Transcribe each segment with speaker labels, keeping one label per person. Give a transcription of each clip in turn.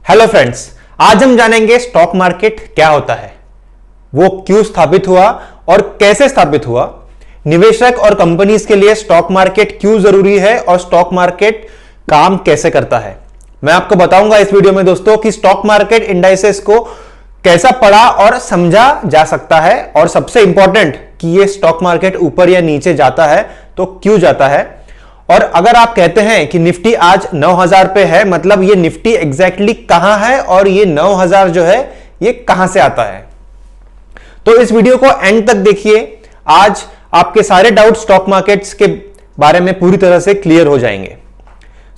Speaker 1: Hello friends, आज हम जानेंगे स्टॉक मार्केट क्या होता है, वो क्यों स्थापित हुआ और कैसे स्थापित हुआ, निवेशक और कंपनीज के लिए स्टॉक मार्केट क्यों जरूरी है और स्टॉक मार्केट काम कैसे करता है। मैं आपको बताऊंगा इस वीडियो में दोस्तों कि स्टॉक मार्केट इंडाइसेस को कैसा पढ़ा और समझा जा सकता है और सबसे इंपॉर्टेंट कि ये स्टॉक मार्केट ऊपर या नीचे जाता है तो क्यों जाता है। और अगर आप कहते हैं कि निफ्टी आज 9000 पे है, मतलब ये निफ्टी एग्जैक्टली कहां है और ये 9000 जो है ये कहां से आता है। तो इस वीडियो को एंड तक देखिए, आज आपके सारे डाउट स्टॉक मार्केट्स के बारे में पूरी तरह से क्लियर हो जाएंगे।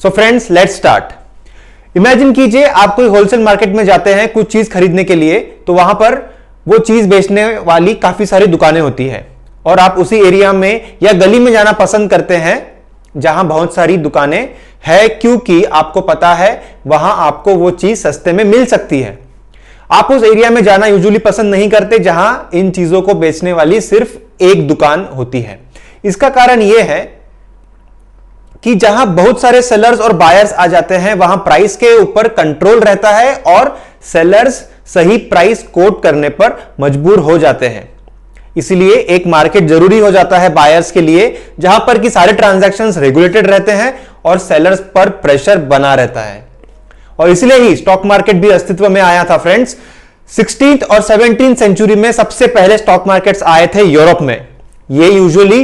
Speaker 1: So friends, let's start. Imagine कीजिए आप कोई होलसेल मार्केट में जाते हैं कुछ चीज खरीदने के लिए, तो वहां पर वो चीज बेचने वाली काफी सारी दुकानें होती हैं और आप उसी एरिया में या गली में जाना पसंद करते हैं जहां बहुत सारी दुकानें हैं, क्योंकि आपको पता है वहां आपको वो चीज सस्ते में मिल सकती है। आप उस एरिया में जाना यूजुअली पसंद नहीं करते जहां इन चीजों को बेचने वाली सिर्फ एक दुकान होती है। इसका कारण यह है कि जहां बहुत सारे सेलर्स और बायर्स आ जाते हैं वहां प्राइस के ऊपर कंट्रोल रहता है और सेलर्स सही प्राइस कोट करने पर मजबूर हो जाते हैं। इसलिए एक मार्केट जरूरी हो जाता है बायर्स के लिए, जहां पर कि सारे ट्रांजैक्शंस रेगुलेटेड रहते हैं और सेलर्स पर प्रेशर बना रहता है। और इसलिए ही स्टॉक मार्केट भी अस्तित्व में आया था फ्रेंड्स। 16th और 17th सेंचुरी में सबसे पहले स्टॉक मार्केट्स आए थे यूरोप में। ये यूजुअली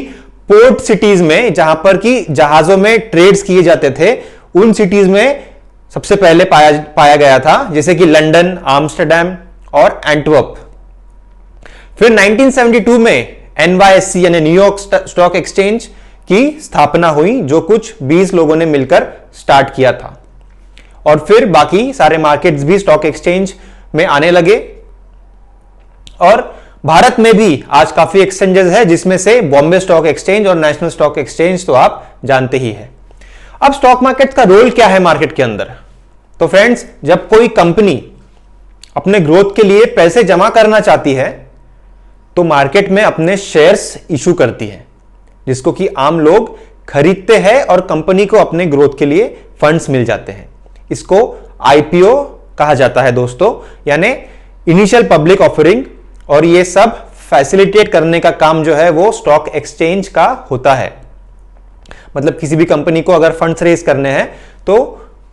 Speaker 1: पोर्ट सिटीज में, जहां पर कि जहाजों में ट्रेड्स किए जाते थे, उन सिटीज में सबसे पहले पाया गया था, जैसे कि लंदन, आम्स्टरडैम और एंटवर्प। फिर 1972 में NYSE यानी न्यूयॉर्क स्टॉक एक्सचेंज की स्थापना हुई, जो कुछ 20 लोगों ने मिलकर स्टार्ट किया था। और फिर बाकी सारे मार्केट्स भी स्टॉक एक्सचेंज में आने लगे। और भारत में भी आज काफी एक्सचेंजेस है, जिसमें से बॉम्बे स्टॉक एक्सचेंज और नेशनल स्टॉक एक्सचेंज तो आप जानते ही हैं। अब स्टॉक मार्केट का रोल क्या है मार्केट के अंदर? तो फ्रेंड्स, जब कोई कंपनी अपने ग्रोथ के लिए पैसे जमा करना चाहती है तो मार्केट में अपने शेयर्स इशू करती है, जिसको कि आम लोग खरीदते हैं और कंपनी को अपने ग्रोथ के लिए फंड्स मिल जाते हैं। इसको IPO कहा जाता है दोस्तों, यानी इनिशियल पब्लिक ऑफरिंग। और ये सब फैसिलिटेट करने का काम जो है वो स्टॉक एक्सचेंज का होता है। मतलब किसी भी कंपनी को अगर फंड्स रेज करने हैं तो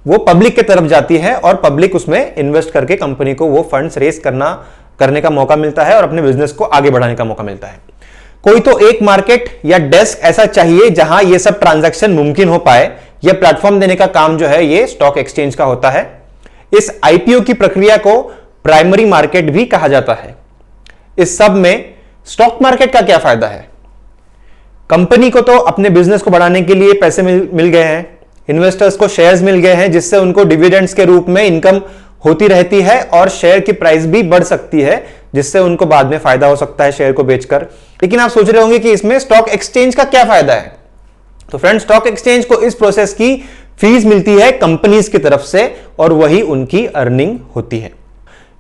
Speaker 1: वो पब्लिक की तरफ जाती है और पब्लिक उसमें इन्वेस्ट करके कंपनी को वो फंड्स रेज करने का मौका मिलता है और अपने बिजनेस को आगे बढ़ाने का मौका मिलता है। कोई तो एक मार्केट या डेस्क ऐसा चाहिए जहां ये सब ट्रांजैक्शन मुमकिन हो पाए। यह प्लेटफॉर्म देने का काम जो है ये स्टॉक एक्सचेंज का होता है। इस IPO की प्रक्रिया को प्राइमरी मार्केट भी कहा जाता है। इस सब में स्टॉक मार्केट का क्या फायदा है? कंपनी को तो अपने बिजनेस को बढ़ाने के लिए पैसे मिल गए हैं, इन्वेस्टर्स को शेयर्स मिल गए हैं, जिससे उनको डिविडेंड्स के रूप में इनकम होती रहती है और शेयर की प्राइस भी बढ़ सकती है, जिससे उनको बाद में फायदा हो सकता है शेयर को बेचकर। लेकिन आप सोच रहे होंगे कि इसमें स्टॉक एक्सचेंज का क्या फायदा है? तो फ्रेंड्स, स्टॉक एक्सचेंज को इस प्रोसेस की फीस मिलती है कंपनीज की तरफ से और वही उनकी अर्निंग होती है।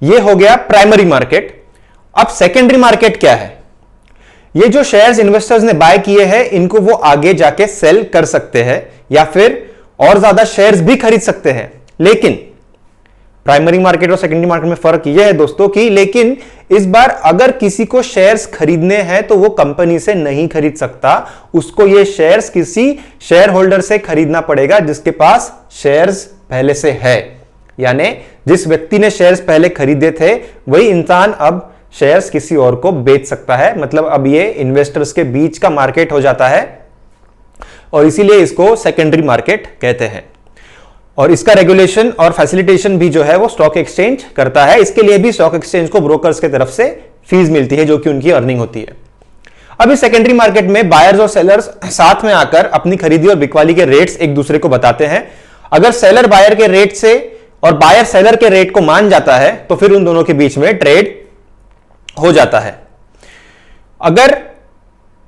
Speaker 1: यह हो गया प्राइमरी मार्केट। अब सेकेंडरी मार्केट क्या है? ये जो शेयर्स इन्वेस्टर्स ने बाय किए हैं, इनको वो आगे जाके सेल कर सकते हैं या फिर और ज्यादा शेयर्स भी खरीद सकते हैं। लेकिन प्राइमरी मार्केट और सेकेंडरी मार्केट में फर्क यह है दोस्तों कि लेकिन इस बार अगर किसी को शेयर्स खरीदने हैं तो वो कंपनी से नहीं खरीद सकता। उसको ये शेयर्स किसी शेयर होल्डर से खरीदना पड़ेगा जिसके पास शेयर्स पहले से है। यानी जिस व्यक्ति ने शेयर्स पहले खरीदे थे वही इंसान अब शेयर्स किसी और को बेच सकता है। मतलब अब ये इन्वेस्टर्स के बीच का मार्केट हो जाता है और इसीलिए इसको सेकेंडरी मार्केट कहते हैं। और इसका रेगुलेशन और फैसिलिटेशन भी जो है वो स्टॉक एक्सचेंज करता है। इसके लिए भी स्टॉक एक्सचेंज को ब्रोकर्स की तरफ से फीस मिलती है, जो कि उनकी अर्निंग होती है। अब इस सेकेंडरी मार्केट में बायर्स और सेलर्स साथ में आकर अपनी खरीदी और बिकवाली के रेट्स एक दूसरे को बताते हैं। अगर सेलर बायर के रेट से और बायर सेलर के रेट को मान जाता है तो फिर उन दोनों के बीच में ट्रेड हो जाता है। अगर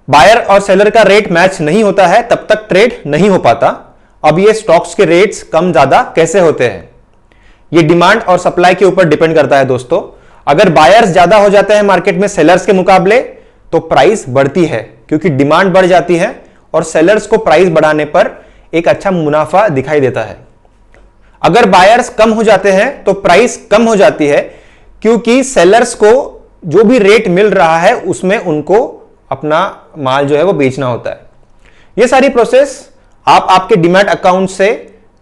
Speaker 1: बायर और सेलर का रेट मैच नहीं होता है तब तक ट्रेड नहीं हो पाता। अब ये स्टॉक्स के रेट्स कम ज्यादा कैसे होते हैं? ये डिमांड और सप्लाई के ऊपर डिपेंड करता है दोस्तों। अगर बायर्स ज्यादा हो जाते हैं मार्केट में सेलर्स के मुकाबले तो प्राइस बढ़ती है, क्योंकि डिमांड बढ़ जाती है और सेलर्स को प्राइस बढ़ाने पर एक अच्छा मुनाफा दिखाई देता है। अगर बायर्स कम हो जाते हैं तो प्राइस कम हो जाती है, क्योंकि सेलर्स को जो भी रेट मिल रहा है उसमें उनको अपना माल जो है वो बेचना होता है। ये सारी प्रोसेस आप आपके डीमैट अकाउंट से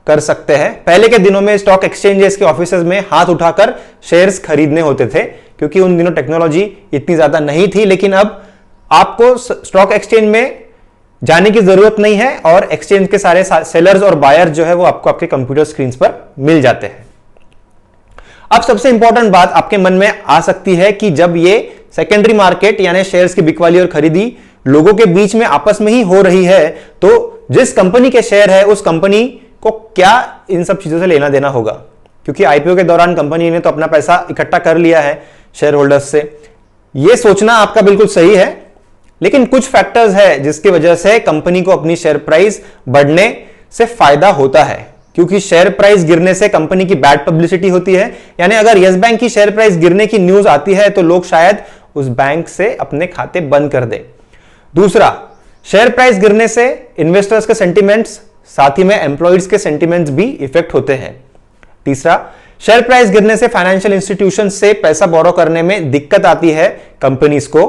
Speaker 1: कर सकते हैं। पहले के दिनों में स्टॉक एक्सचेंजेस के ऑफिसेज में हाथ उठाकर शेयर्स खरीदने होते थे, क्योंकि उन दिनों टेक्नोलॉजी इतनी ज्यादा नहीं थी। लेकिन अब आपको स्टॉक एक्सचेंज में जाने की जरूरत नहीं है और एक्सचेंज के सारे सेलर्स और बायर जो है वो आपको आपके कंप्यूटर स्क्रीन पर मिल जाते हैं। अब सबसे इंपॉर्टेंट बात आपके मन में आ सकती है कि जब ये सेकेंडरी मार्केट यानी शेयर्स की बिकवाली और खरीदी लोगों के बीच में आपस में ही हो रही है, तो जिस कंपनी के शेयर है उस कंपनी को क्या इन सब चीजों से लेना देना होगा? क्योंकि आईपीओ के दौरान कंपनी ने तो अपना पैसा इकट्ठा कर लिया है शेयर होल्डर्स से। यह सोचना आपका बिल्कुल सही है, लेकिन कुछ फैक्टर्स है जिसकी वजह से कंपनी को अपनी शेयर प्राइस बढ़ने से फायदा होता है। क्योंकि शेयर प्राइस गिरने से कंपनी की बैड पब्लिसिटी होती है, यानी अगर यस बैंक की शेयर प्राइस गिरने की न्यूज आती है तो लोग शायद उस बैंक से अपने खाते बंद कर दे। दूसरा, शेयर प्राइस गिरने से इन्वेस्टर्स के सेंटिमेंट्स, साथ ही में एम्प्लॉइज के सेंटिमेंट्स भी इफेक्ट होते हैं। तीसरा, शेयर प्राइस गिरने से फाइनेंशियल इंस्टीट्यूशन से पैसा बोरो करने में दिक्कत आती है कंपनीज को,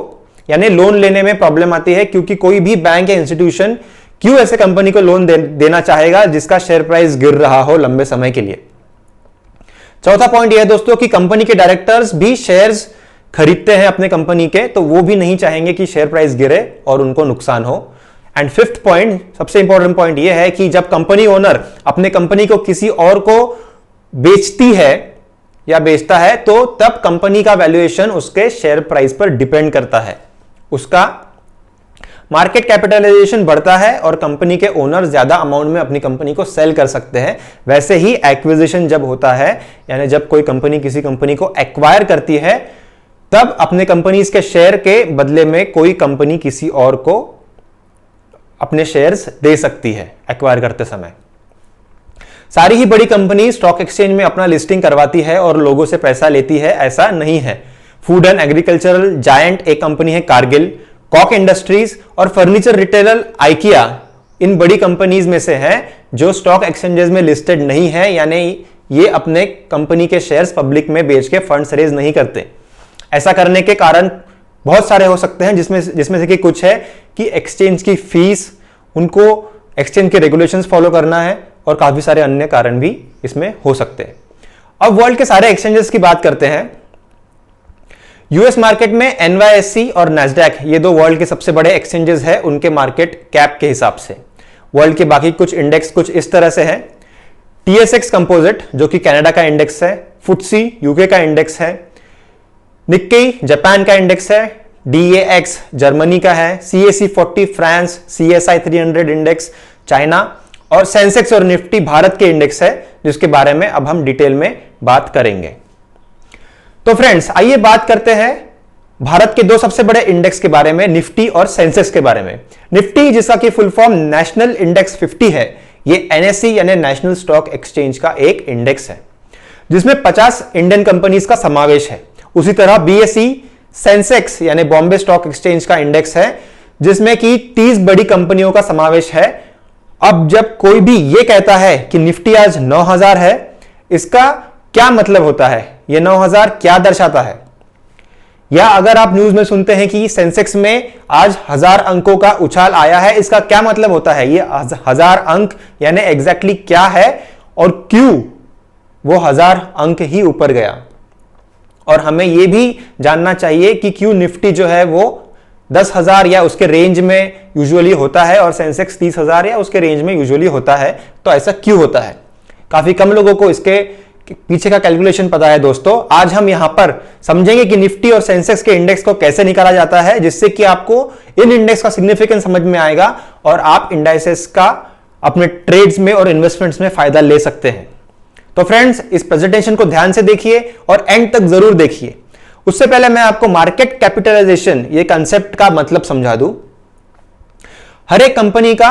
Speaker 1: यानी लोन लेने में प्रॉब्लम आती है, क्योंकि कोई भी बैंक या इंस्टीट्यूशन क्यों ऐसे कंपनी को लोन देना चाहेगा जिसका शेयर प्राइस गिर रहा हो लंबे समय के लिए। चौथा पॉइंट यह है दोस्तों कि कंपनी के डायरेक्टर्स भी शेयर्स खरीदते हैं अपने कंपनी के, तो वो भी नहीं चाहेंगे कि शेयर प्राइस गिरे और उनको नुकसान हो। एंड फिफ्थ पॉइंट, सबसे इंपॉर्टेंट पॉइंट यह है कि जब कंपनी ओनर अपने कंपनी को किसी और को बेचती है या बेचता है, तो तब कंपनी का वैल्यूएशन उसके शेयर प्राइस पर डिपेंड करता है। उसका मार्केट कैपिटलाइजेशन बढ़ता है और कंपनी के ओनर ज्यादा अमाउंट में अपनी कंपनी को सेल कर सकते हैं। वैसे ही एक्विजिशन जब होता है, यानी जब कोई कंपनी किसी कंपनी को एक्वायर करती है, तब अपने कंपनी के शेयर के बदले में कोई कंपनी किसी और को अपने शेयर्स दे सकती है एक्वायर करते समय। सारी ही बड़ी कंपनी स्टॉक एक्सचेंज में अपना लिस्टिंग करवाती है और लोगों से पैसा लेती है, ऐसा नहीं है। फूड एंड एग्रीकल्चरल जायंट एक कंपनी है कारगिल, कॉक इंडस्ट्रीज और फर्नीचर रिटेलर आइकिया इन बड़ी कंपनीज में से है जो स्टॉक एक्सचेंजेस में लिस्टेड नहीं है, यानी ये अपने कंपनी के शेयर्स पब्लिक में बेच के फंड्स रेज नहीं करते। ऐसा करने के कारण बहुत सारे हो सकते हैं, जिसमें से कि कुछ है कि एक्सचेंज की फीस, उनको एक्सचेंज के रेगुलेशंस फॉलो करना है और काफी सारे अन्य कारण भी इसमें हो सकते हैं। अब वर्ल्ड के सारे एक्सचेंजेस की बात करते हैं। यूएस मार्केट में एनवाईएससी और नैस्डैक, ये दो वर्ल्ड के सबसे बड़े एक्सचेंजेस हैं उनके मार्केट कैप के हिसाब से। वर्ल्ड के बाकी कुछ इंडेक्स कुछ इस तरह से है। टीएसएक्स कंपोजिट जो कि कनाडा का इंडेक्स है, फुटसी यूके का इंडेक्स है, निक्केई जापान का इंडेक्स है, डीएएक्स जर्मनी का है, CAC 40 France, CSI 300 index China और सेंसेक्स और निफ्टी भारत के इंडेक्स है, जिसके बारे में अब हम डिटेल में बात करेंगे। तो फ्रेंड्स, आइए बात करते हैं भारत के दो सबसे बड़े इंडेक्स के बारे में, निफ्टी और सेंसेक्स के बारे में। निफ्टी, जिसका की फुल फॉर्म नेशनल इंडेक्स 50 है, ये एनएसई यानी नेशनल स्टॉक एक्सचेंज का एक इंडेक्स है जिसमें 50 इंडियन कंपनीज का समावेश है। उसी तरह बीएसई सेंसेक्स यानी बॉम्बे स्टॉक एक्सचेंज का इंडेक्स है जिसमें कि 30 बड़ी कंपनियों का समावेश है। अब जब कोई भी ये कहता है कि निफ्टी आज 9000 है, इसका क्या मतलब होता है? ये 9000 क्या दर्शाता है? या अगर आप न्यूज में सुनते हैं कि सेंसेक्स में आज 1000 अंकों का उछाल आया है, इसका क्या मतलब होता है? ये 1000 अंक यानी एग्जैक्टली क्या है और क्यों वो 1000 अंक ही ऊपर गया? और हमें यह भी जानना चाहिए कि क्यों निफ्टी जो है वो 10,000 या उसके रेंज में यूजुअली होता है और सेंसेक्स 30,000 या उसके रेंज में यूजुअली होता है। तो ऐसा क्यों होता है? काफी कम लोगों को इसके पीछे का कैलकुलेशन पता है दोस्तों। आज हम यहां पर समझेंगे कि निफ्टी और सेंसेक्स के इंडेक्स को कैसे निकाला जाता है, जिससे कि आपको इन इंडेक्स का सिग्निफिकेंस समझ में आएगा और आप इंडाइसेस का अपने ट्रेड्स में और इन्वेस्टमेंट्स में फायदा ले सकते हैं। तो फ्रेंड्स, इस प्रेजेंटेशन को ध्यान से देखिए और एंड तक जरूर देखिए। उससे पहले मैं आपको मार्केट कैपिटलाइजेशन ये कंसेप्ट का मतलब समझा दूं। हर एक कंपनी का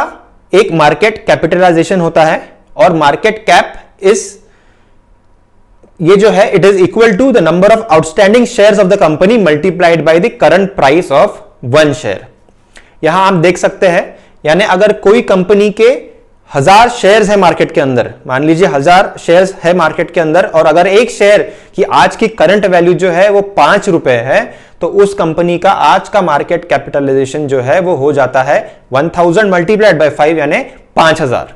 Speaker 1: एक मार्केट कैपिटलाइजेशन होता है और मार्केट कैप ये जो है it is equal to the number of outstanding shares of the company multiplied by the current price of one share. यहां आप देख सकते हैं, यानी अगर कोई कंपनी के हजार शेयर्स है मार्केट के अंदर, मान लीजिए 1000 शेयर्स है मार्केट के अंदर, और अगर एक शेयर की आज की करंट वैल्यू जो है वो 5 रुपए है, तो उस कंपनी का आज का मार्केट कैपिटलाइजेशन जो है वो हो जाता है 1000 मल्टीप्लाइड बाय 5 यानी 5000।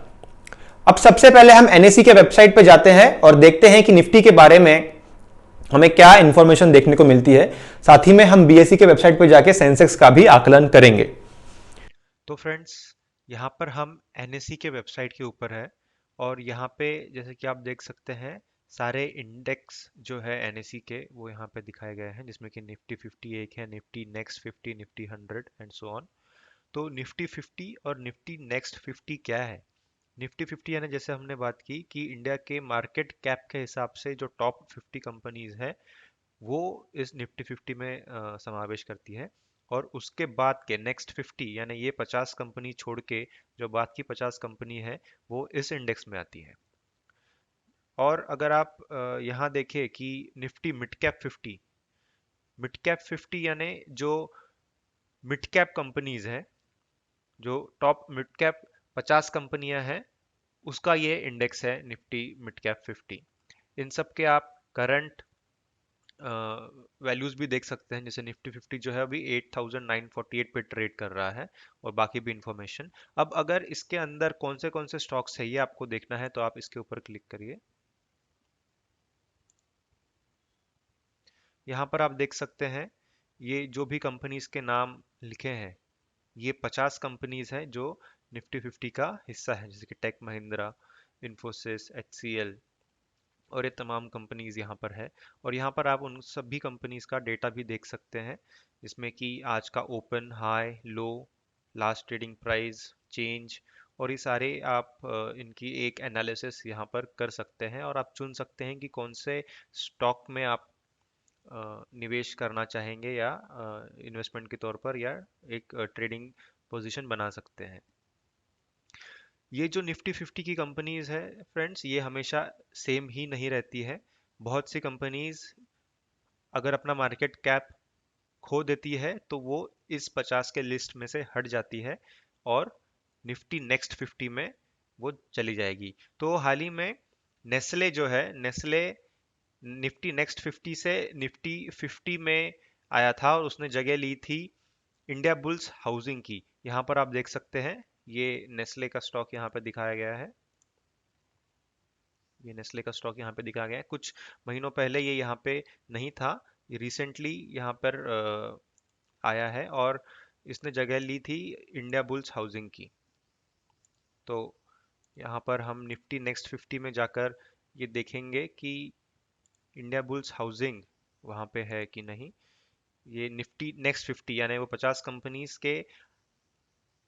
Speaker 1: अब सबसे पहले हम एनएससी के वेबसाइट पे जाते हैं और देखते हैं कि निफ्टी के बारे में हमें क्या इंफॉर्मेशन देखने को मिलती है। साथ ही में हम बीएसई के वेबसाइट पे जाके सेंसेक्स का भी आकलन करेंगे।
Speaker 2: तो फ्रेंड्स, यहाँ पर हम एनएससी के वेबसाइट के ऊपर है और यहाँ पे जैसे कि आप देख सकते हैं सारे इंडेक्स जो है एनएससी के वो यहाँ पे दिखाए गए हैं, जिसमें कि निफ्टी 50 एक है, Nifty next 50, Nifty 100 and so on. तो निफ्टी 50 और निफ्टी नेक्स्ट 50 क्या है? निफ्टी 50 यानी जैसे हमने बात की कि इंडिया के मार्केट कैप के हिसाब से जो टॉप 50 कंपनीज है वो इस निफ्टी 50 में समावेश करती है। और उसके बाद के नेक्स्ट 50 यानी ये 50 कंपनी छोड़ के जो बाद की 50 कंपनी है वो इस इंडेक्स में आती है। और अगर आप यहाँ देखें कि Nifty mid cap 50, mid cap 50 यानी जो मिड कैप कंपनीज है, जो टॉप मिड कैप 50 कंपनियां हैं, उसका ये इंडेक्स है निफ्टी मिड कैप 50। इन सब के आप करंट वैल्यूज भी देख सकते हैं, जैसे निफ्टी 50 जो है अभी 8948 पे ट्रेड कर रहा है, और बाकी भी इंफॉर्मेशन। अब अगर इसके अंदर कौन से स्टॉक्स है ये आपको देखना है तो आप इसके ऊपर क्लिक करिए। यहाँ पर आप देख सकते हैं ये जो भी कंपनीज के नाम लिखे हैं, ये 50 कंपनीज हैं जो निफ्टी 50 का हिस्सा है, जैसे कि टेक महिंद्रा, इन्फोसिस, एचसीएल, और ये तमाम कंपनीज यहाँ पर है। और यहाँ पर आप उन सभी कंपनीज का डेटा भी देख सकते हैं, जिसमें कि आज का ओपन, हाई, लो, लास्ट ट्रेडिंग प्राइस, चेंज, और ये सारे आप इनकी एक एनालिसिस यहाँ पर कर सकते हैं और आप चुन सकते हैं कि कौन से स्टॉक में आप निवेश करना चाहेंगे, या इन्वेस्टमेंट के तौर पर, या एक ट्रेडिंग पोजीशन बना सकते हैं। ये जो निफ्टी 50 की कंपनीज है फ्रेंड्स, ये हमेशा सेम ही नहीं रहती है। बहुत सी कंपनीज अगर अपना मार्केट कैप खो देती है तो वो इस 50 के लिस्ट में से हट जाती है और निफ्टी नेक्स्ट 50 में वो चली जाएगी। तो हाल ही में नेस्ले जो है, नेस्ले निफ्टी नेक्स्ट 50 से निफ्टी 50 में आया था और उसने जगह ली थी इंडिया बुल्स हाउसिंग की। यहाँ पर आप देख सकते हैं ये नेस्ले का स्टॉक यहाँ पे दिखाया गया है। ये नेस्ले का स्टॉक यहाँ पे दिखाया गया है। कुछ महीनों पहले ये यहाँ पे नहीं था, ये रिसेंटली यहाँ पर आया है और इसने जगह ली थी इंडिया बुल्स हाउसिंग की। तो यहाँ पर हम निफ्टी नेक्स्ट 50 में जाकर ये देखेंगे कि इंडिया बुल्स हाउसिंग वहाँ पे है कि नहीं। ये निफ्टी नेक्स्ट 50 यानी वो 50 कंपनीज के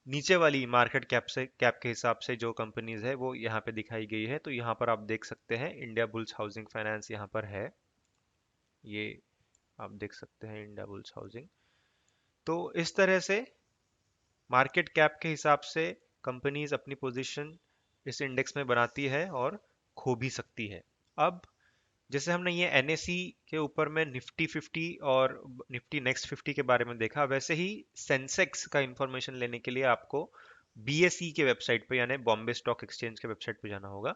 Speaker 2: नीचे वाली मार्केट कैप के हिसाब से जो कंपनीज है वो यहाँ पे दिखाई गई है। तो यहाँ पर आप देख सकते हैं इंडिया बुल्स हाउसिंग फाइनेंस यहाँ पर है, ये आप देख सकते हैं इंडिया बुल्स हाउसिंग। तो इस तरह से मार्केट कैप के हिसाब से कंपनीज अपनी पोजीशन इस इंडेक्स में बनाती है और खो भी सकती है। अब जैसे हमने ये एनएसई के ऊपर में निफ्टी 50 और निफ्टी नेक्स्ट 50 के बारे में देखा, वैसे ही सेंसेक्स का इंफॉर्मेशन लेने के लिए आपको बीएसई के वेबसाइट पे यानी बॉम्बे स्टॉक एक्सचेंज के वेबसाइट पे जाना होगा।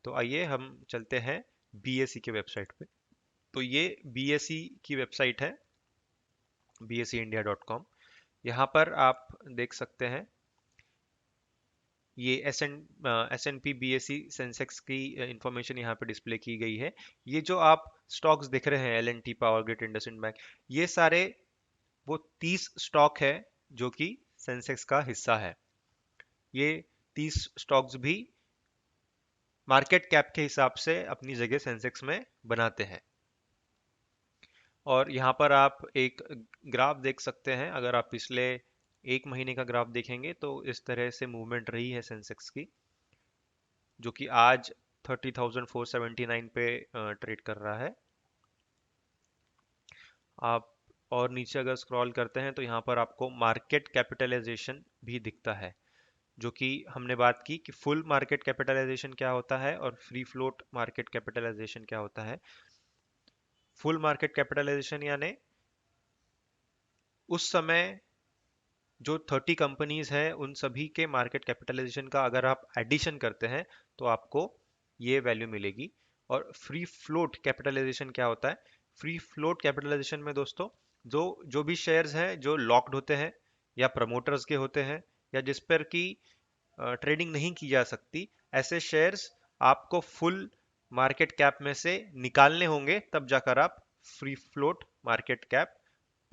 Speaker 2: तो आइए हम चलते हैं बीएसई के वेबसाइट पे। तो ये बीएसई की वेबसाइट है, bseIndia.com। यहाँ पर आप देख सकते हैं ये S and P B S E Sensex की इंफॉर्मेशन यहाँ पे डिस्प्ले की गई है। ये जो आप स्टॉक्स दिख रहे हैं, एल एन टी, पावर ग्रिड, इंडसइंड बैंक, ये सारे वो 30 स्टॉक है जो कि सेंसेक्स का हिस्सा है। ये 30 स्टॉक्स भी मार्केट कैप के हिसाब से अपनी जगह सेंसेक्स में बनाते हैं। और यहाँ पर आप एक ग्राफ देख सकते हैं, अगर आप पिछले एक महीने का ग्राफ देखेंगे तो इस तरह से मूवमेंट रही है सेंसेक्स की, जो कि आज 30,479 पे ट्रेड कर रहा है। आप और नीचे अगर स्क्रॉल करते हैं तो यहाँ पर आपको मार्केट कैपिटलाइजेशन भी दिखता है, जो कि हमने बात की कि फुल मार्केट कैपिटलाइजेशन क्या होता है और फ्री फ्लोट मार्केट कैपिटलाइजेशन क्या होता है। फुल मार्केट कैपिटलाइजेशन यानी उस समय जो 30 कंपनीज है उन सभी के मार्केट कैपिटलाइजेशन का अगर आप एडिशन करते हैं तो आपको ये वैल्यू मिलेगी। और फ्री फ्लोट कैपिटलाइजेशन क्या होता है? फ्री फ्लोट कैपिटलाइजेशन में दोस्तों जो जो भी शेयर्स हैं जो लॉक्ड होते हैं या प्रमोटर्स के होते हैं या जिस पर की ट्रेडिंग नहीं की जा सकती, ऐसे शेयर्स आपको फुल मार्केट कैप में से निकालने होंगे, तब जाकर आप फ्री फ्लोट मार्केट कैप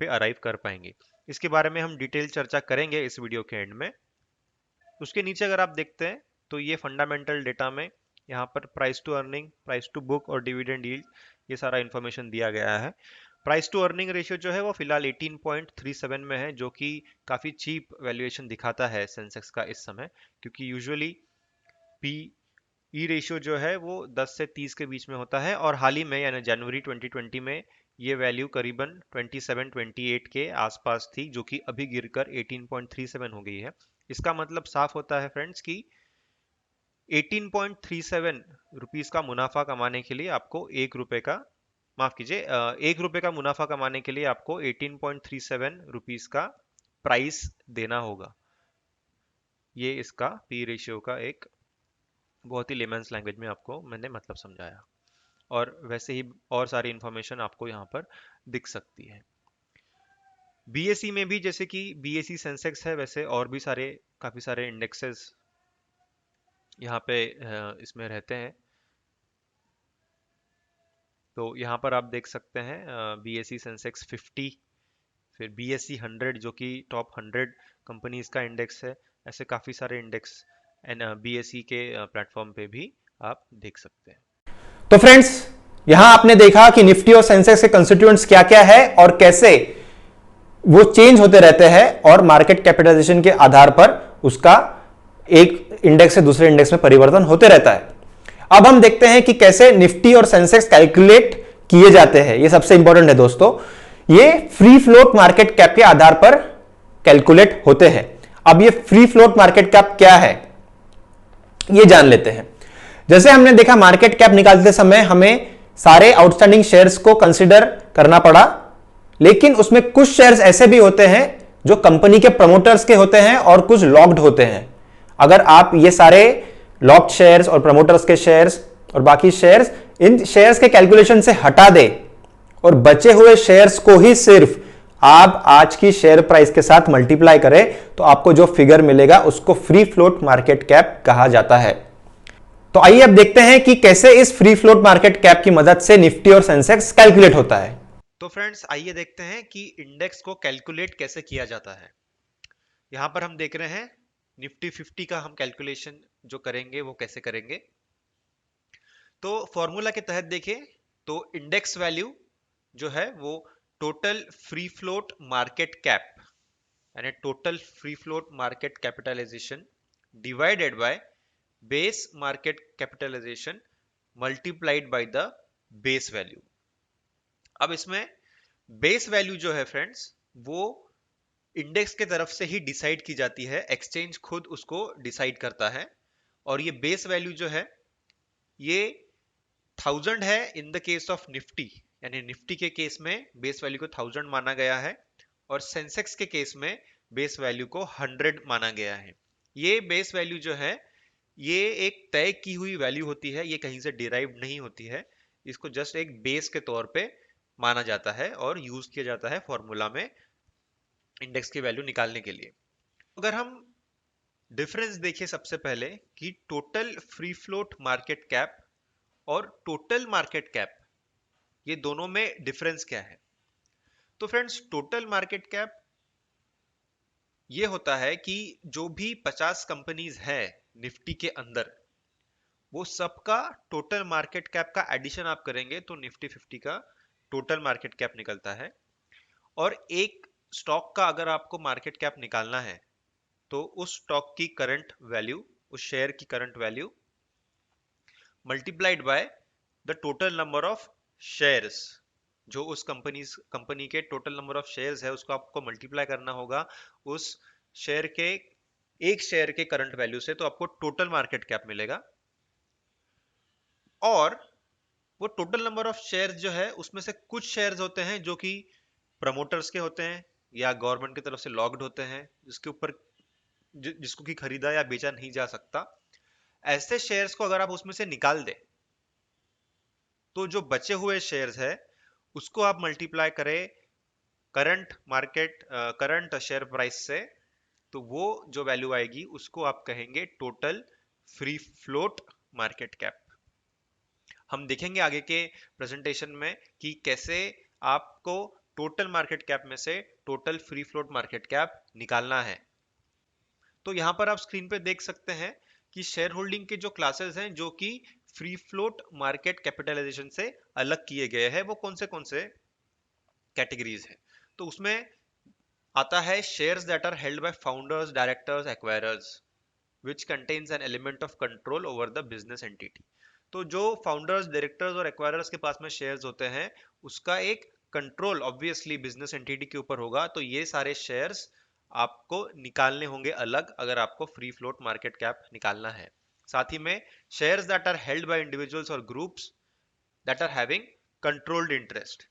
Speaker 2: पे अराइव कर पाएंगे। इसके बारे में हम डिटेल चर्चा करेंगे इस वीडियो के एंड में। उसके नीचे अगर आप देखते हैं तो ये फंडामेंटल डेटा में यहाँ पर price to earning, price to book और डिविडेंड यील्ड, ये सारा इंफॉर्मेशन दिया गया है। प्राइस टू अर्निंग रेशियो जो है वो फिलहाल 18.37 में है, जो कि काफ़ी चीप वैल्यूएशन दिखाता है सेंसेक्स का इस समय, क्योंकि यूजुअली पी ई रेशियो जो है वो 10 से 30 के बीच में होता है, और हाल ही में यानी जनवरी 2020 में ये वैल्यू करीबन 27-28 के आसपास थी, जो कि अभी गिरकर 18.37 हो गई है। इसका मतलब साफ होता है फ्रेंड्स कि 18.37 रुपीस का मुनाफा कमाने के लिए आपको माफ कीजिए, 1 रुपए का मुनाफा कमाने के लिए आपको 18.37 रुपीस का प्राइस देना होगा। ये इसका पी रेशियो का एक बहुत ही लेमन्स लैंग्वेज में आपको मैंने मतलब समझाया, और वैसे ही और सारी इंफॉर्मेशन आपको यहाँ पर दिख सकती है। बीएसई में भी जैसे कि बीएसई सेंसेक्स है, वैसे और भी काफी सारे इंडेक्सेस यहाँ पे इसमें रहते हैं। तो यहाँ पर आप देख सकते हैं बीएसई सेंसेक्स 50, फिर बीएसई 100 जो कि टॉप 100 कंपनीज का इंडेक्स है। ऐसे काफी सारे इंडेक्स बीएसई के प्लेटफॉर्म पे भी आप देख सकते हैं।
Speaker 1: तो फ्रेंड्स, यहां आपने देखा कि निफ्टी और सेंसेक्स के कंस्टिट्यूएंट्स क्या क्या है और कैसे वो चेंज होते रहते हैं, और मार्केट कैपिटलाइजेशन के आधार पर उसका एक इंडेक्स से दूसरे इंडेक्स में परिवर्तन होते रहता है। अब हम देखते हैं कि कैसे निफ्टी और सेंसेक्स कैलकुलेट किए जाते हैं। ये सबसे इंपॉर्टेंट है दोस्तों। ये फ्री फ्लोट मार्केट कैप के आधार पर कैलकुलेट होते हैं। अब ये फ्री फ्लोट मार्केट कैप क्या है, ये जान लेते हैं। जैसे हमने देखा, मार्केट कैप निकालते समय हमें सारे आउटस्टैंडिंग शेयर्स को कंसीडर करना पड़ा, लेकिन उसमें कुछ शेयर्स ऐसे भी होते हैं जो कंपनी के प्रमोटर्स के होते हैं और कुछ लॉक्ड होते हैं। अगर आप ये सारे लॉक्ड शेयर्स और प्रमोटर्स के शेयर्स और बाकी शेयर्स, इन शेयर्स के कैलकुलेशन से हटा दे और बचे हुए शेयर्स को ही सिर्फ आप आज की शेयर प्राइस के साथ मल्टीप्लाई करें, तो आपको जो फिगर मिलेगा उसको फ्री फ्लोट मार्केट कैप कहा जाता है। तो आइए अब देखते हैं कि कैसे इस फ्री फ्लोट मार्केट कैप की मदद से निफ्टी और सेंसेक्स कैलकुलेट होता है।
Speaker 2: तो फ्रेंड्स आइए देखते हैं कि इंडेक्स को कैलकुलेट कैसे किया जाता है। यहाँ पर हम देख रहे हैं निफ्टी 50 का हम कैलकुलेशन जो करेंगे वो कैसे करेंगे। तो फॉर्मूला के तहत देखें तो इंडेक्स वैल्यू जो है वो total free float market cap यानी total free float market capitalization divided by base market capitalization multiplied by the base value. अब इसमें बेस वैल्यू जो है फ्रेंड्स वो इंडेक्स के तरफ से ही डिसाइड की जाती है, एक्सचेंज खुद उसको डिसाइड करता है। और ये बेस वैल्यू जो है ये 1000 है in the case of Nifty, यानी निफ्टी के केस में बेस वैल्यू को 1000 माना गया है, और सेंसेक्स के केस में बेस वैल्यू को 100 माना गया है। ये बेस वैल्यू जो है ये एक तय की हुई वैल्यू होती है, ये कहीं से डिराइव्ड नहीं होती है। इसको जस्ट एक बेस के तौर पे माना जाता है और यूज किया जाता है फॉर्मूला में इंडेक्स की वैल्यू निकालने के लिए। अगर हम डिफरेंस देखें सबसे पहले कि total free float market cap और टोटल मार्केट कैप, ये दोनों में डिफरेंस क्या है। तो फ्रेंड्स टोटल मार्केट कैप ये होता है कि जो भी 50 कंपनीज है निफ्टी के अंदर, वो सबका टोटल मार्केट कैप का एडिशन आप करेंगे तो निफ्टी 50 का टोटल मार्केट कैप निकलता है। और एक स्टॉक का अगर आपको मार्केट कैप निकालना है तो उस स्टॉक की करंट वैल्यू, उस शेयर की current value multiplied by the total number of shares, जो उस कंपनी के टोटल नंबर ऑफ शेयर्स है उसको आपको मल्टीप्लाई करना होगा उस शेयर के एक शेयर के करंट वैल्यू से, तो आपको टोटल मार्केट कैप मिलेगा। और वो टोटल नंबर ऑफ शेयर्स जो है उसमें से कुछ शेयर्स होते हैं जो कि प्रमोटर्स के होते हैं, या गवर्नमेंट की तरफ से लॉक्ड होते हैं, जिसके ऊपर जिसको कि खरीदा या बेचा नहीं जा सकता, ऐसे शेयर्स को अगर आप उसमें से निकाल दे तो जो बचे हुए शेयर्स है उसको आप मल्टीप्लाई करें करंट शेयर प्राइस से, तो वो जो वैल्यू आएगी उसको आप कहेंगे total free float market cap. हम देखेंगे आगे के प्रेजेंटेशन में कि कैसे आपको टोटल मार्केट कैप में से total free float market cap निकालना है। तो यहां पर आप स्क्रीन पे देख सकते हैं कि शेयर होल्डिंग के जो क्लासेस हैं जो कि फ्री फ्लोट मार्केट कैपिटलाइजेशन से अलग किए गए हैं, वो कौन से कैटेगरीज है। तो उसमें आता है shares that are held by founders, directors, acquirers which contains an element of control over the business entity। तो जो फाउंडर्स, डायरेक्टर्स और एक्वायरर्स के पास में शेयर्स होते हैं उसका एक कंट्रोल ऑब्वियसली बिजनेस एंटिटी के ऊपर होगा, तो ये सारे शेयर्स आपको निकालने होंगे अलग अगर आपको फ्री फ्लोट मार्केट कैप निकालना है। साथ ही में shares that are held by individuals और groups that are having controlled interest,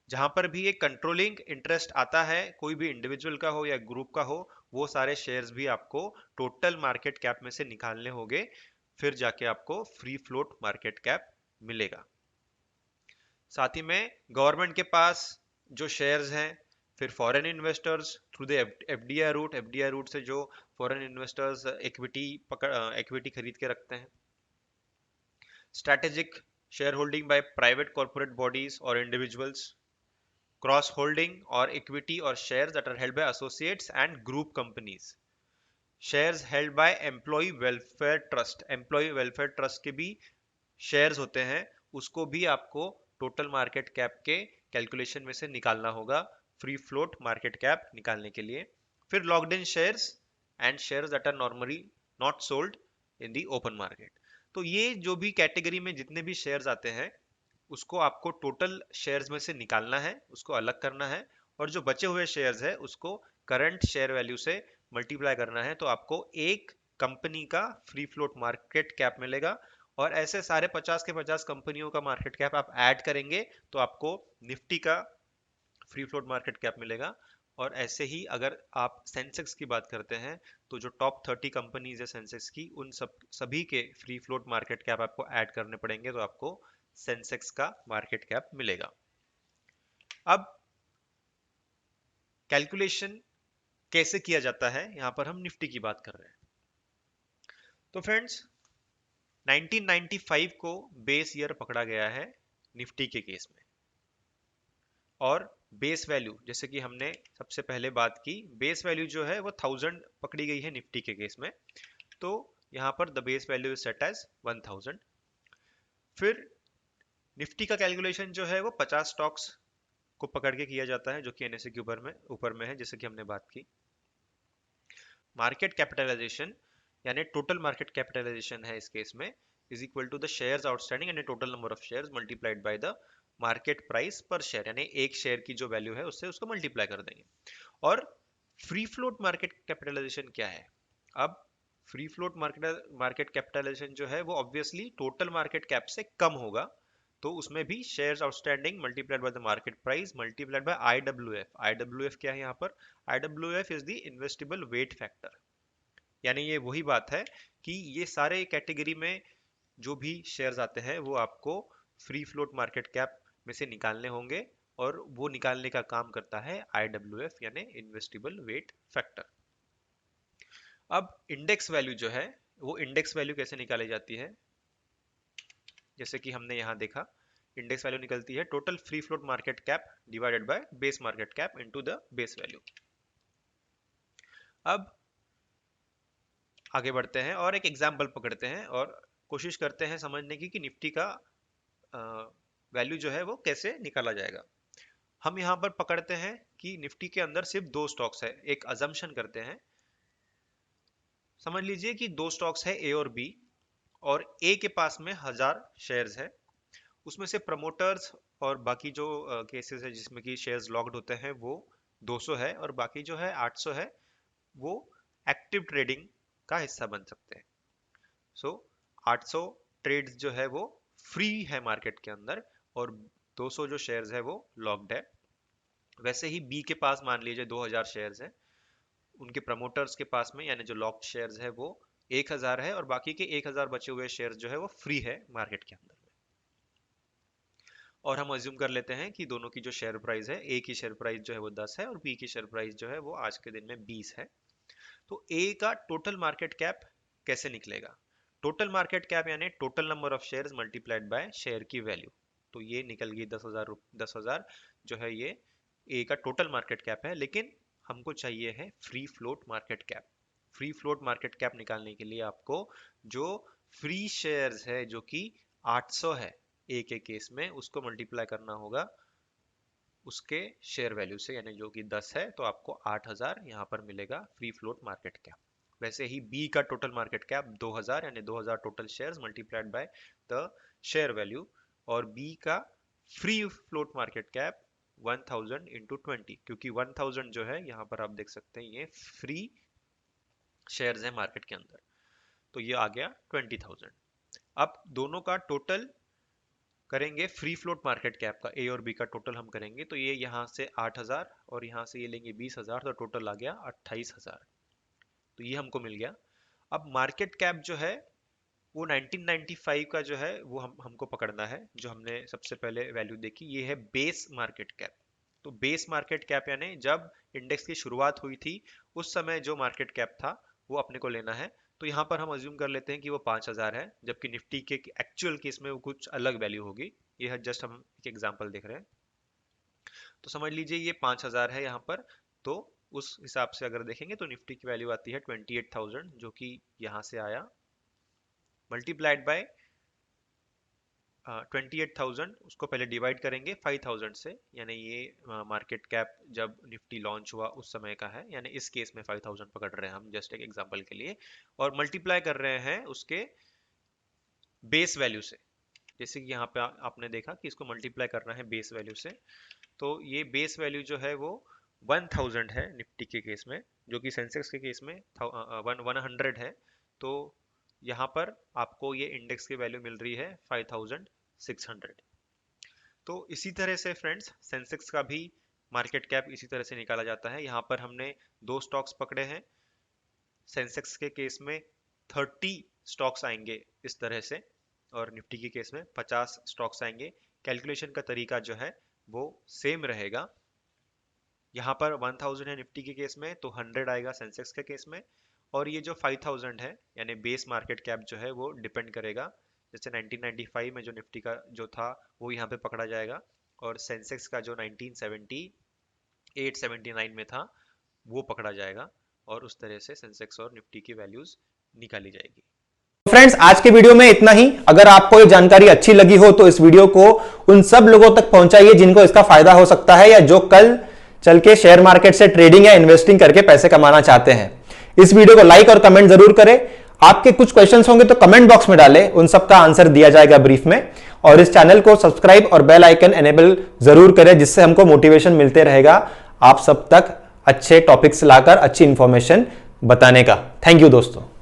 Speaker 2: जहां पर भी एक कंट्रोलिंग इंटरेस्ट आता है कोई भी इंडिविजुअल का हो या ग्रुप का हो, वो सारे शेयर्स भी आपको टोटल मार्केट कैप में से निकालने होंगे, फिर जाके आपको फ्री फ्लोट मार्केट कैप मिलेगा। साथ ही में गवर्नमेंट के पास जो शेयर्स हैं, फिर foreign investors through the FDI route से जो फॉरेन इन्वेस्टर्स इक्विटी खरीद के रखते हैं, strategic share holding by private corporate bodies और इंडिविजुअल्स, क्रॉस होल्डिंग और इक्विटी और shares that are held by associates and group companies, shares held by employ welfare trust के भी शेयर्स होते हैं, उसको भी आपको टोटल मार्केट कैप के कैलकुलेशन में से निकालना होगा फ्री फ्लोट मार्केट कैप निकालने के लिए। फिर locked in shares and shares that are normally not sold in the open market. तो ये जो भी कैटेगरी में जितने भी शेयर्स आते हैं उसको आपको टोटल शेयर्स में से निकालना है, उसको अलग करना है, और जो बचे हुए शेयर्स है उसको करंट शेयर वैल्यू से मल्टीप्लाई करना है, तो आपको एक कंपनी का फ्री फ्लोट मार्केट कैप मिलेगा। और ऐसे सारे 50 के 50 कंपनियों का मार्केट कैप आप ऐड करेंगे तो आपको निफ्टी का फ्री फ्लोट मार्केट कैप मिलेगा। और ऐसे ही अगर आप सेंसेक्स की बात करते हैं तो जो टॉप 30 कंपनीज है सेंसेक्स की, उन सभी के फ्री फ्लोट मार्केट कैप आपको ऐड करने पड़ेंगे, तो आपको सेंसेक्स का मार्केट कैप मिलेगा। अब कैलकुलेशन कैसे किया जाता है, यहां पर हम निफ्टी की बात कर रहे हैं। तो फ्रेंड्स 1995 को बेस ईयर पकड़ा गया है निफ्टी के केस में, और बेस वैल्यू जैसे कि हमने सबसे पहले बात की, बेस वैल्यू जो है वो 1000 पकड़ी गई है निफ्टी के केस में, तो यहां पर the base value is set as 1000। फिर निफ्टी का कैलकुलेशन जो है वो 50 स्टॉक्स को पकड़ के किया जाता है जो कि एनएसए के ऊपर में है, जैसे कि हमने बात की। मार्केट कैपिटलाइजेशन यानी टोटल मार्केट कैपिटलाइजेशन है इस केस में, is equal to the shares outstanding and total number of shares multiplied by the market price per share, यानी एक शेयर की जो वैल्यू है उससे उसको मल्टीप्लाई कर देंगे। और फ्री फ्लोट मार्केट कैपिटलाइजेशन क्या है? अब फ्री फ्लोट मार्केट कैपिटलाइजेशन जो है वो ऑब्वियसली टोटल मार्केट कैप से कम होगा, तो उसमें भी shares outstanding multiplied by the market price multiplied by IWF. IWF क्या है यहाँ पर? IWF is the investable weight factor, यानी ये वही बात है कि ये सारे कैटेगरी में जो भी शेयर्स आते हैं वो आपको फ्री फ्लोट मार्केट कैप में से निकालने होंगे, और वो निकालने का काम करता है आईडब्ल्यूएफ यानी इन्वेस्टेबल वेट फैक्टर। अब इंडेक्स वैल्यू जो है, वो इंडेक्स वैल्यू कैसे निकाली जाती है? जैसे कि हमने यहाँ देखा, इंडेक्स वैल्यू निकलती है total free float market cap divided by base market cap into the base value. अब आगे बढ़ते हैं और एक एग्जाम्पल पकड़ते हैं और कोशिश करते हैं समझने की कि निफ्टी का वैल्यू जो है वो कैसे निकाला जाएगा। हम यहाँ पर पकड़ते हैं कि निफ्टी के अंदर सिर्फ दो स्टॉक्स है, एक अजम्पशन करते हैं, समझ लीजिए कि दो स्टॉक्स है ए और बी, और ए के पास में 1000 शेयर्स है, उसमें से प्रमोटर्स और बाकी जो केसेस है जिसमें कि शेयर्स लॉक्ड होते हैं वो 200 है, और बाकी जो है 800 है, वो एक्टिव ट्रेडिंग का हिस्सा बन सकते हैं। सो 800 ट्रेड्स जो है वो फ्री है मार्केट के अंदर, और 200 जो शेयर्स है वो लॉक्ड है। वैसे ही बी के पास मान लीजिए 2000 शेयर्स हैं, उनके प्रमोटर्स के पास में यानी जो लॉक्ड शेयर्स है वो 1000 है, और बाकी के 1000 बचे हुए शेयर्स जो है वो फ्री है मार्केट के अंदर में। और हम अज्यूम कर लेते हैं कि दोनों की जो शेयर प्राइस है, ए की शेयर प्राइस जो है वो 10 है और बी की शेयर प्राइस जो है वो आज के दिन में 20 है। तो ए का टोटल मार्केट कैप कैसे निकलेगा? टोटल मार्केट कैप यानी total number of shares multiplied bye share की वैल्यू। तो ये निकल गई 10,000 जो है ये ए का टोटल मार्केट कैप है। लेकिन हमको चाहिए है free float market cap. Free float market cap निकालने के लिए आपको जो फ्री शेयर्स है जो कि 800 है ए के केस में, उसको मल्टीप्लाई करना होगा उसके शेयर वैल्यू से, यानी जो कि 10 है तो आपको 8000 यहाँ पर मिलेगा फ्री फ्लोट मार्केट कैप। वैसे ही बी का टोटल मार्केट कैप 2000 यानी 2000 total shares multiplied by the share value, और बी का free float market cap 1000 into 20, क्योंकि 1000 जो है यहाँ पर आप देख सकते हैं ये फ्री शेयर्स है मार्केट के अंदर, तो ये आ गया 20,000। अब दोनों का टोटल करेंगे फ्री फ्लोट मार्केट कैप का, ए और बी का टोटल हम करेंगे तो ये यहाँ से 8000 और यहाँ से ये लेंगे 20,000, तो टोटल आ गया 28,000। तो ये हमको मिल गया। अब मार्केट कैप जो है वो 1995 का जो है वो हमको पकड़ना है, जो हमने सबसे पहले वैल्यू देखी, ये है बेस मार्केट कैप। तो बेस मार्केट कैप यानी जब इंडेक्स की शुरुआत हुई थी उस समय जो मार्केट कैप था वो अपने को लेना है। तो यहाँ पर हम अज्यूम कर लेते हैं कि वो 5000 है, जबकि निफ्टी के एक्चुअल केस में वो कुछ अलग वैल्यू होगी। ये है जस्ट हम एक एग्जांपल देख रहे हैं। तो समझ लीजिए ये 5000 है यहाँ पर, तो उस हिसाब से अगर देखेंगे तो निफ्टी की वैल्यू आती है 28,000, जो कि यहाँ से आया मल्टीप्लाइड बाय 28,000, उसको पहले डिवाइड करेंगे 5000 से, यानी ये मार्केट कैप जब निफ्टी लॉन्च हुआ उस समय का है, यानी इस केस में 5000 पकड़ रहे हैं हम जस्ट एक एग्जांपल के लिए, और मल्टीप्लाई कर रहे हैं उसके बेस वैल्यू से। जैसे कि यहाँ पे आपने देखा कि इसको मल्टीप्लाई करना है बेस वैल्यू से, तो ये बेस वैल्यू जो है वो 1000 है निफ्टी के केस में, जो कि सेंसेक्स के केस में 100 है। तो यहाँ पर आपको ये इंडेक्स की वैल्यू मिल रही है 5600। तो इसी तरह से फ्रेंड्स सेंसेक्स का भी मार्केट कैप इसी तरह से निकाला जाता है। यहाँ पर हमने 2 स्टॉक्स पकड़े हैं। सेंसेक्स के केस में 30 स्टॉक्स आएंगे इस तरह से, और निफ्टी के केस में 50 स्टॉक्स आएंगे। कैलकुलेशन का तरीका जो है वो सेम रहेगा। यहाँ पर 1000 है निफ्टी के केस में, तो 100 आएगा सेंसेक्स के केस में, और ये जो 5000 है यानी बेस मार्केट कैप जो है वो डिपेंड करेगा, जैसे 1995 में जो निफ्टी का जो था वो यहाँ पे पकड़ा जाएगा, और सेंसेक्स का जो 1978-79 में था वो पकड़ा जाएगा, और उस तरह से सेंसेक्स और निफ्टी की वैल्यूज निकाली जाएगी।
Speaker 1: फ्रेंड्स आज के वीडियो में इतना ही। अगर आपको ये जानकारी अच्छी लगी हो तो इस वीडियो को उन सब लोगों तक पहुंचाइए जिनको इसका फायदा हो सकता है, या जो कल चल के शेयर मार्केट से ट्रेडिंग या इन्वेस्टिंग करके पैसे कमाना चाहते हैं। इस वीडियो को लाइक और कमेंट जरूर करें। आपके कुछ क्वेश्चंस होंगे तो कमेंट बॉक्स में डालें, उन सब का आंसर दिया जाएगा ब्रीफ में। और इस चैनल को सब्सक्राइब और बेल आइकन एनेबल जरूर करें, जिससे हमको मोटिवेशन मिलते रहेगा आप सब तक अच्छे टॉपिक्स लाकर अच्छी इंफॉर्मेशन बताने का। थैंक यू दोस्तों।